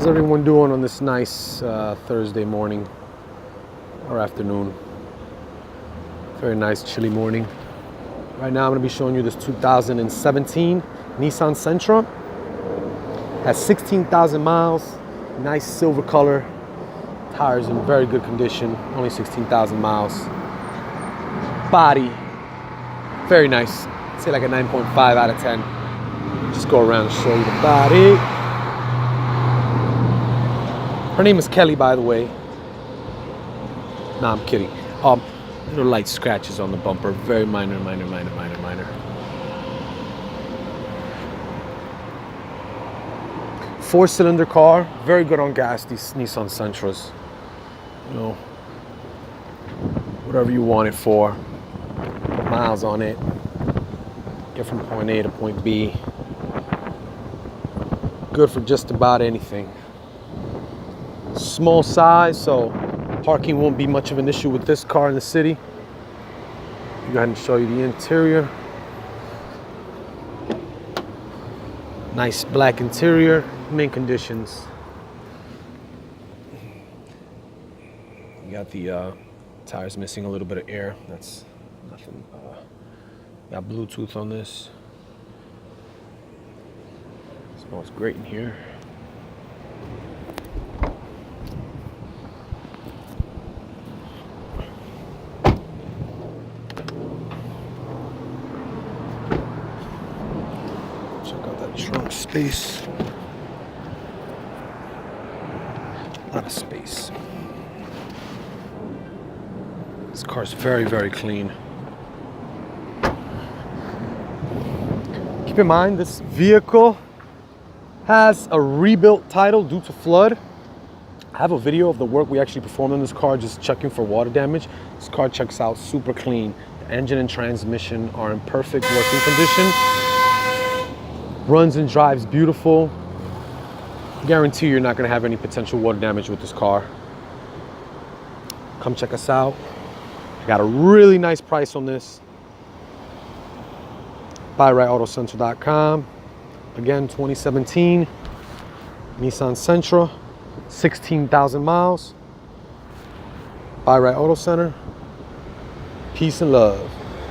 How's everyone doing on this nice Thursday morning or afternoon? Very nice chilly morning. Right now I'm going to be showing you this 2017 Nissan Sentra. Has 16,000 miles, nice silver color. Tires in very good condition, only 16,000 miles. Body, very nice. I'd say like a 9.5 out of 10. Just go around and show you the body. Her name is Kelly, by the way. Nah, I'm kidding. Little light scratches on the bumper, very minor. 4-cylinder car, very good on gas, these Nissan Sentras. You know, whatever you want it for. Put miles on it. Get from point A to point B. Good for just about anything. Small size, so parking won't be much of an issue with this car in the city. Go ahead and show you the interior. Nice black interior, mint conditions. You got the tires missing a little bit of air. That's nothing. Got Bluetooth on this. Smells great in here. Check out that trunk space. A lot of space. This car's very, very clean. Keep in mind, this vehicle has a rebuilt title due to flood. I have a video of the work we actually performed on this car, just checking for water damage. This car checks out super clean. The engine and transmission are in perfect working condition. Runs and drives beautiful. Guarantee you're not gonna have any potential water damage with this car. Come check us out. I got a really nice price on this. BuyRightAutoCenter.com. Again, 2017 Nissan Sentra, 16,000 miles. Buy Right Auto Center. Peace and love.